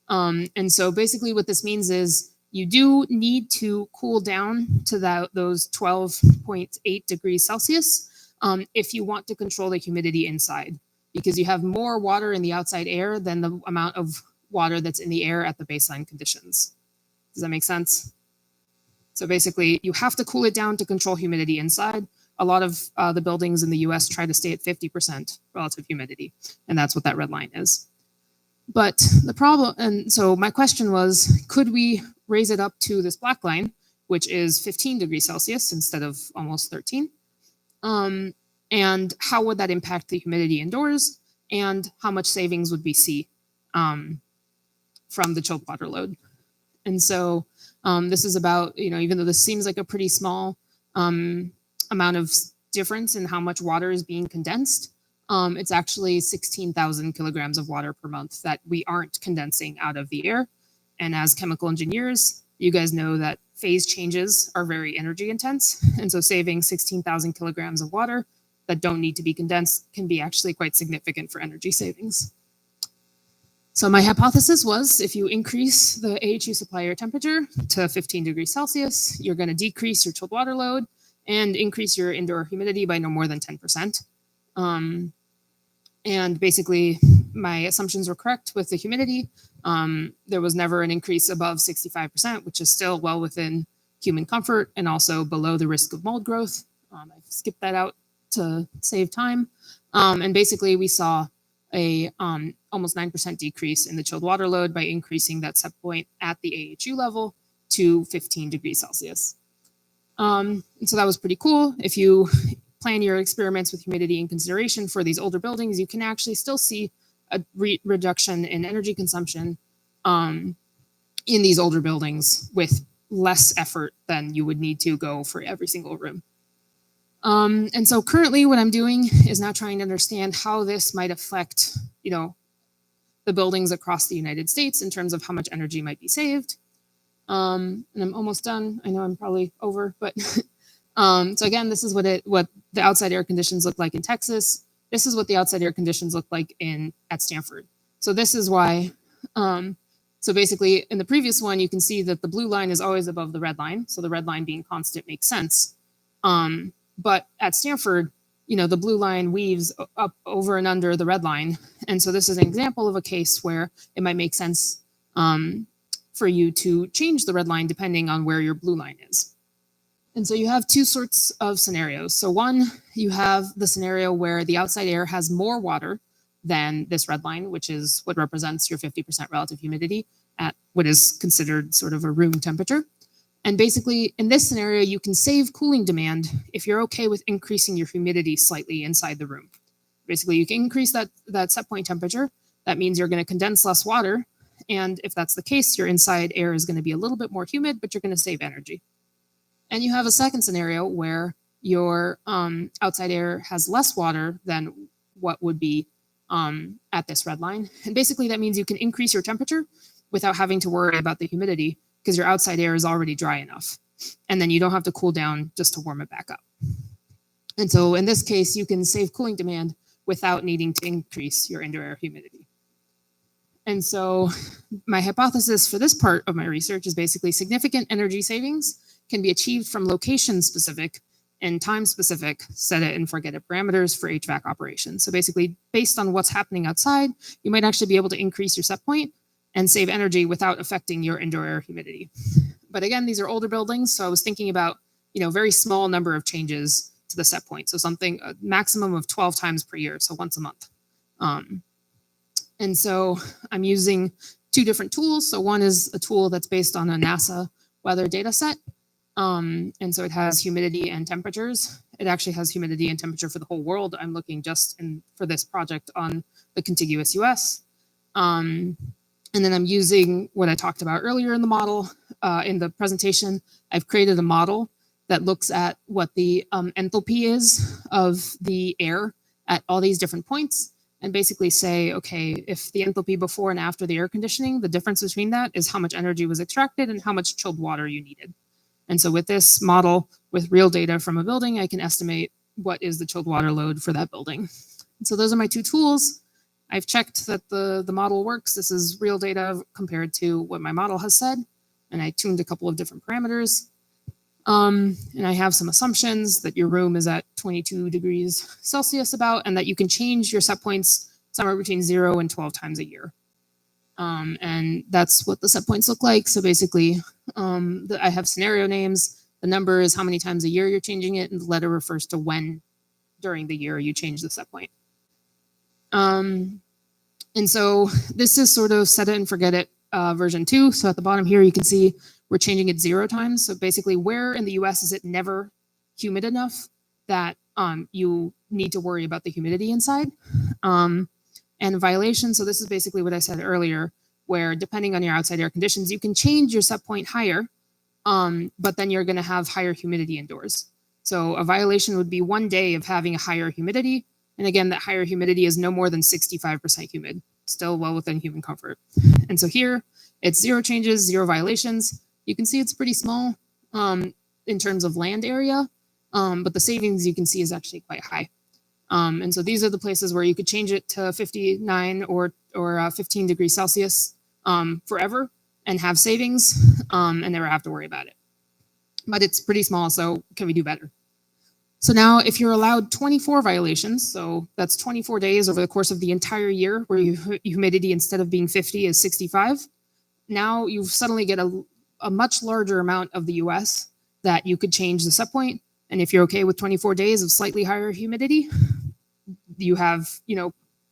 And so basically what this means is you do need to cool down to those 12.8 degrees Celsius if you want to control the humidity inside, because you have more water in the outside air than the amount of water that's in the air at the baseline conditions. Does that make sense? So basically, you have to cool it down to control humidity inside. A lot of the buildings in the US try to stay at 50% relative humidity, and that's what that red line is. But the problem, and so my question was, could we raise it up to this black line, which is 15 degrees Celsius instead of almost 13? And how would that impact the humidity indoors, and how much savings would we see from the chilled water load? And so this is about, even though this seems like a pretty small amount of difference in how much water is being condensed, it's actually 16,000 kilograms of water per month that we aren't condensing out of the air. And as chemical engineers, you guys know that phase changes are very energy intense. And so saving 16,000 kilograms of water that don't need to be condensed can be actually quite significant for energy savings. So my hypothesis was if you increase the AHU supply air temperature to 15 degrees Celsius, you're going to decrease your chilled water load and increase your indoor humidity by no more than 10%. And basically, my assumptions were correct with the humidity. There was never an increase above 65%, which is still well within human comfort and also below the risk of mold growth. I've skipped that out to save time. And basically we saw a almost 9% decrease in the chilled water load by increasing that set point at the AHU level to 15 degrees Celsius. And so that was pretty cool. If you plan your experiments with humidity in consideration for these older buildings, you can actually still see a reduction in energy consumption in these older buildings with less effort than you would need to go for every single room. And so currently what I'm doing is now trying to understand how this might affect, the buildings across the United States in terms of how much energy might be saved. And I'm almost done. I know I'm probably over, but so again, this is what the outside air conditions look like in Texas. This is what the outside air conditions look like at Stanford. So this is why, so basically in the previous one, you can see that the blue line is always above the red line. So the red line being constant makes sense. But at Stanford, the blue line weaves up over and under the red line. And so this is an example of a case where it might make sense for you to change the red line depending on where your blue line is. And so you have two sorts of scenarios. So one, you have the scenario where the outside air has more water than this red line, which is what represents your 50% relative humidity at what is considered sort of a room temperature. And basically, in this scenario, you can save cooling demand if you're okay with increasing your humidity slightly inside the room. Basically, you can increase that set point temperature. That means you're going to condense less water. And if that's the case, your inside air is going to be a little bit more humid, but you're going to save energy. And you have a second scenario where your outside air has less water than what would be at this red line. And basically, that means you can increase your temperature without having to worry about the humidity, because your outside air is already dry enough. And then you don't have to cool down just to warm it back up. And so in this case, you can save cooling demand without needing to increase your indoor air humidity. And so my hypothesis for this part of my research is basically significant energy savings can be achieved from location-specific and time-specific set it and forget it parameters for HVAC operations. So basically, based on what's happening outside, you might actually be able to increase your set point and save energy without affecting your indoor air humidity. But again, these are older buildings, so I was thinking about, very small number of changes to the set point. So something, a maximum of 12 times per year, so once a month. And so I'm using two different tools. So one is a tool that's based on a NASA weather data set. And so it has humidity and temperatures. It actually has humidity and temperature for the whole world. I'm looking just for this project on the contiguous US. And then I'm using what I talked about earlier in the model, in the presentation. I've created a model that looks at what the enthalpy is of the air at all these different points, and basically say, okay, if the enthalpy before and after the air conditioning, the difference between that is how much energy was extracted and how much chilled water you needed. And so with this model, with real data from a building, I can estimate what is the chilled water load for that building. And so those are my two tools. I've checked that the model works. This is real data compared to what my model has said. And I tuned a couple of different parameters. And I have some assumptions that your room is at 22 degrees Celsius about, and that you can change your set points somewhere between 0 and 12 times a year. And that's what the set points look like. So basically, I have scenario names. The number is how many times a year you're changing it, and the letter refers to when during the year you change the set point. And so this is sort of set it and forget it version 2. So at the bottom here, you can see we're changing it 0 times. So basically, where in the US is it never humid enough that you need to worry about the humidity inside? And violation, so this is basically what I said earlier, where depending on your outside air conditions, you can change your set point higher, but then you're going to have higher humidity indoors. So a violation would be 1 day of having a higher humidity. And again, that higher humidity is no more than 65% humid, still well within human comfort. And so here, it's 0 changes, 0 violations. You can see it's pretty small in terms of land area, but the savings you can see is actually quite high. And so these are the places where you could change it to 59 or 15 degrees Celsius forever and have savings and never have to worry about it. But it's pretty small, so can we do better? So now if you're allowed 24 violations, so that's 24 days over the course of the entire year where humidity instead of being 50 is 65, now you suddenly get a much larger amount of the US that you could change the set point. And if you're okay with 24 days of slightly higher humidity, you have,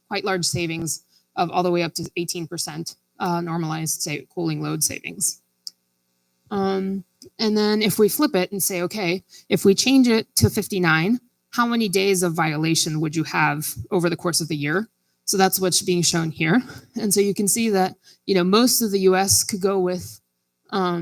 quite large savings of all the way up to 18% normalized cooling load savings. And then if we flip it and say, okay, if we change it to 59, how many days of violation would you have over the course of the year? So that's what's being shown here. And so you can see that, most of the US could go with up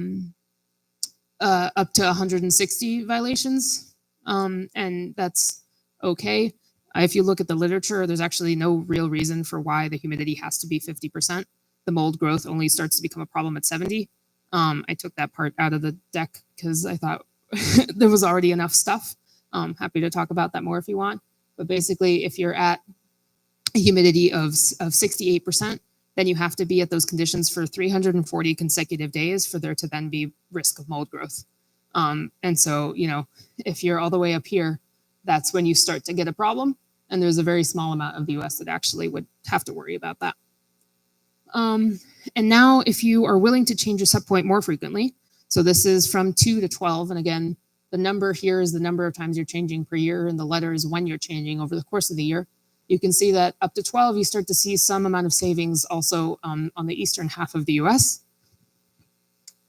to 160 violations. And that's okay. If you look at the literature, there's actually no real reason for why the humidity has to be 50%. The mold growth only starts to become a problem at 70. I took that part out of the deck because I thought there was already enough stuff. Happy to talk about that more if you want. But basically, if you're at a humidity of 68%, then you have to be at those conditions for 340 consecutive days for there to then be risk of mold growth. And so, if you're all the way up here, that's when you start to get a problem. And there's a very small amount of the US that actually would have to worry about that. And now if you are willing to change your set point more frequently, so this is from 2 to 12, and again, the number here is the number of times you're changing per year, and the letter is when you're changing over the course of the year. You can see that up to 12, you start to see some amount of savings also on the eastern half of the US.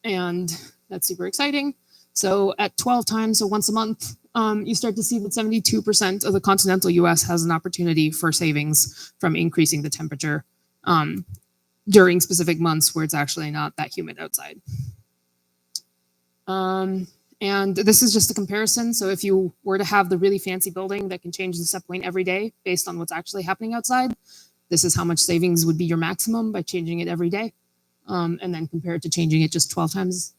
And that's super exciting. So at 12 times, so once a month, you start to see that 72% of the continental US has an opportunity for savings from increasing the temperature during specific months where it's actually not that humid outside. And this is just a comparison. So if you were to have the really fancy building that can change the set point every day based on what's actually happening outside, this is how much savings would be your maximum by changing it every day. And then compared to changing it just 12 times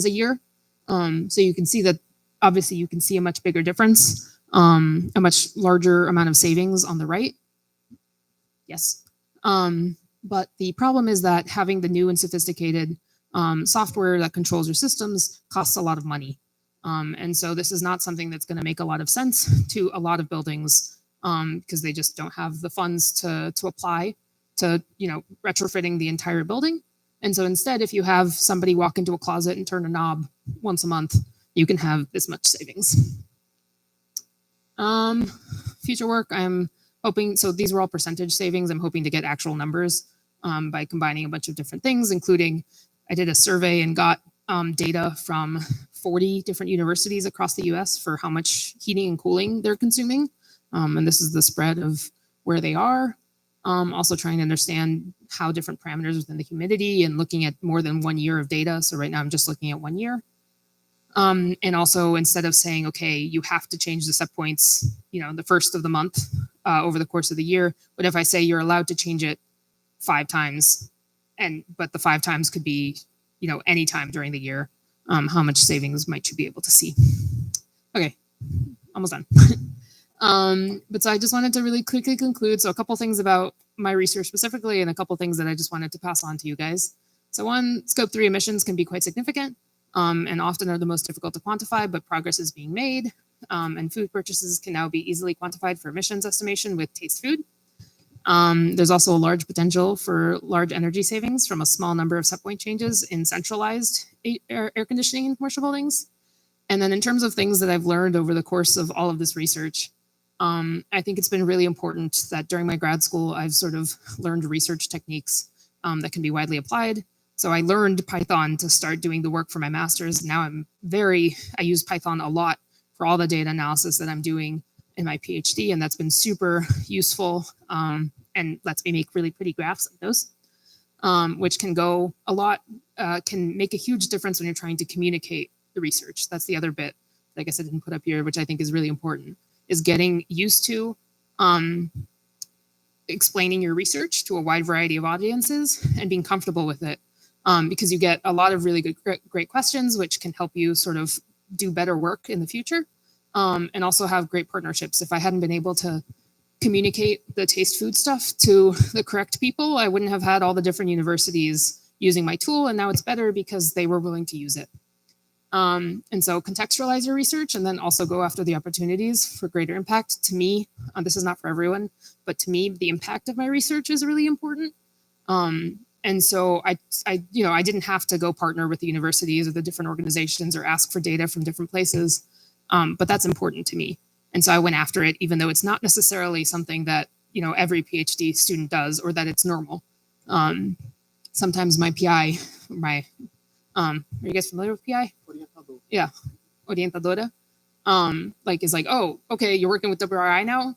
a year. So you can see that obviously you can see a much bigger difference, a much larger amount of savings on the right. Yes. But the problem is that having the new and sophisticated software that controls your systems costs a lot of money. And so this is not something that's going to make a lot of sense to a lot of buildings because they just don't have the funds to apply to, retrofitting the entire building. And so instead, if you have somebody walk into a closet and turn a knob once a month, you can have this much savings. Future work, I'm hoping, so these were all percentage savings. I'm hoping to get actual numbers by combining a bunch of different things, including I did a survey and got data from 40 different universities across the US for how much heating and cooling they're consuming. And this is the spread of where they are. Also trying to understand how different parameters within the humidity and looking at more than 1 year of data. So right now I'm just looking at 1 year. And also instead of saying, okay, you have to change the set points, the first of the month over the course of the year. But if I say you're allowed to change it 5 times, but the 5 times could be, any time during the year, how much savings might you be able to see? Okay, almost done. But so I just wanted to really quickly conclude. So a couple things about my research specifically and a couple things that I just wanted to pass on to you guys. So one, scope 3 emissions can be quite significant and often are the most difficult to quantify, but progress is being made. And food purchases can now be easily quantified for emissions estimation with taste food. There's also a large potential for large energy savings from a small number of set point changes in centralized air conditioning in commercial buildings. And then in terms of things that I've learned over the course of all of this research, I think it's been really important that during my grad school, I've sort of learned research techniques that can be widely applied. So I learned Python to start doing the work for my master's. Now I use Python a lot for all the data analysis that I'm doing in my PhD, and that's been super useful and lets me make really pretty graphs like those, which can go a lot, can make a huge difference when you're trying to communicate the research. That's the other bit, I guess I didn't put up here, which I think is really important, is getting used to explaining your research to a wide variety of audiences and being comfortable with it. Because you get a lot of really good, great questions, which can help you sort of do better work in the future. And also have great partnerships. If I hadn't been able to communicate the taste food stuff to the correct people, I wouldn't have had all the different universities using my tool. And now it's better because they were willing to use it. And so contextualize your research and then also go after the opportunities for greater impact. To me, this is not for everyone, but to me, the impact of my research is really important. And so I didn't have to go partner with the universities or the different organizations or ask for data from different places. But that's important to me. And so I went after it, even though it's not necessarily something that, every PhD student does or that it's normal. Sometimes my PI, are you guys familiar with PI? Yeah, orientadora. Is like, oh, okay, you're working with WRI now?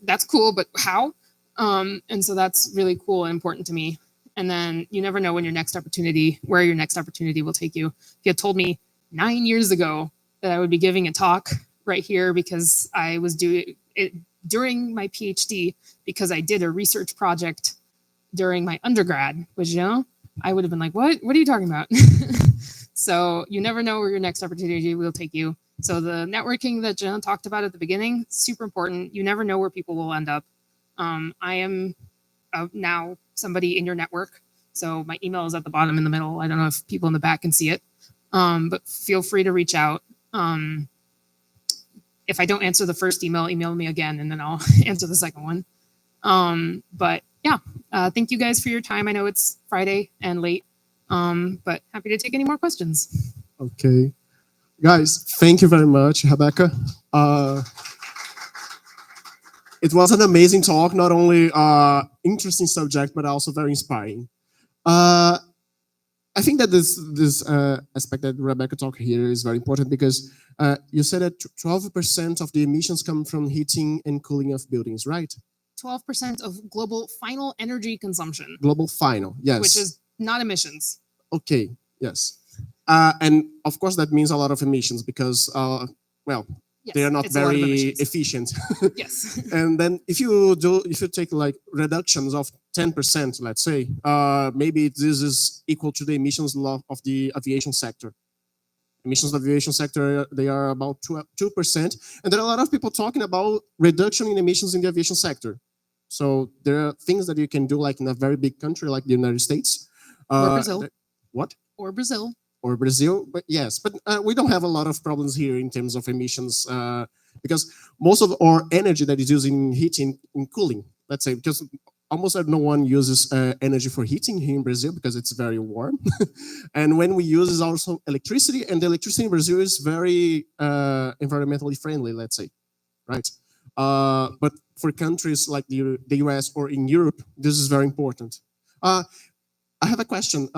That's cool, but how? And so that's really cool and important to me. And then you never know where your next opportunity will take you. If you had told me 9 years ago that I would be giving a talk right here because I was doing it during my PhD because I did a research project during my undergrad, which, I would have been like, what are you talking about? So you never know where your next opportunity will take you. So the networking that Jen talked about at the beginning, super important. You never know where people will end up. I am now somebody in your network. So my email is at the bottom in the middle. I don't know if people in the back can see it, but feel free to reach out. If I don't answer the first email me again, and then I'll answer the second one. But yeah, thank you guys for your time. I know it's Friday and late, but happy to take any more questions. Okay. Guys, thank you very much, Rebecca. It was an amazing talk, not only interesting subject, but also very inspiring. I think that this aspect that Rebecca talked here is very important because you said that 12% of the emissions come from heating and cooling of buildings, right? 12% of global final energy consumption. Global final, yes. Which is not emissions. Okay, yes. And of course that means a lot of emissions because, yes, they are not very efficient. Yes. And then if you take like reductions of 10%, let's say, maybe this is equal to the emissions of the aviation sector. Emissions of the aviation sector, they are about 2%. And there are a lot of people talking about reduction in emissions in the aviation sector. So there are things that you can do like in a very big country like the United States. Or Brazil. What? Or Brazil. Or Brazil, but yes, but we don't have a lot of problems here in terms of emissions because most of our energy that is used in heating and cooling, let's say, because almost no one uses energy for heating here in Brazil because it's very warm. And when we use is also electricity, and the electricity in Brazil is very environmentally friendly, let's say, right? But for countries like the US or in Europe, this is very important. I have a question.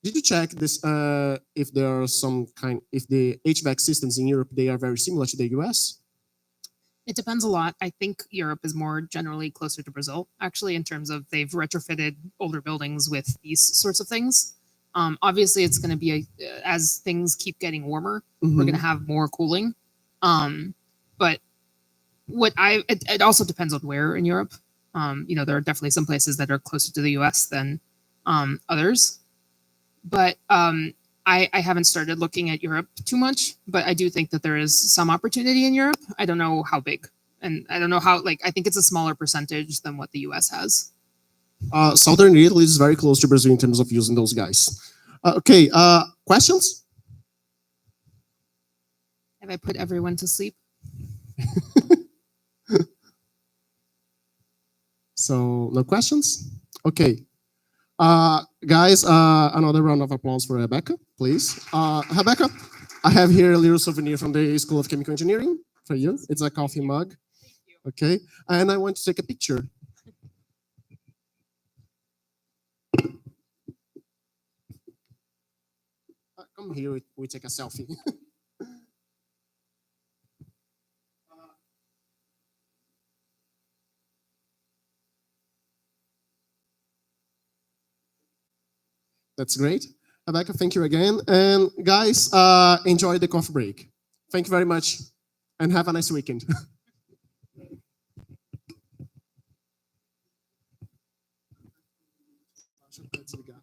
Did you check this if there are if the HVAC systems in Europe, they are very similar to the US? It depends a lot. I think Europe is more generally closer to Brazil, actually, in terms of they've retrofitted older buildings with these sorts of things. Obviously, it's going to be, as things keep getting warmer, we're going to have more cooling. But it also depends on where in Europe. There are definitely some places that are closer to the US than others. But I haven't started looking at Europe too much, but I do think that there is some opportunity in Europe. I don't know how big, and I don't know how, I think it's a smaller percentage than what the US has. Southern Italy is very close to Brazil in terms of using those guys. Okay, questions? Have I put everyone to sleep? So, no questions? Okay. Guys, another round of applause for Rebecca, please. Rebecca, I have here a little souvenir from the School of Chemical Engineering for you. It's a coffee mug. Thank you. Okay, and I want to take a picture. Come here, we take a selfie. That's great. Rebecca, thank you again. And guys, enjoy the coffee break. Thank you very much and have a nice weekend. Deixa eu desligar.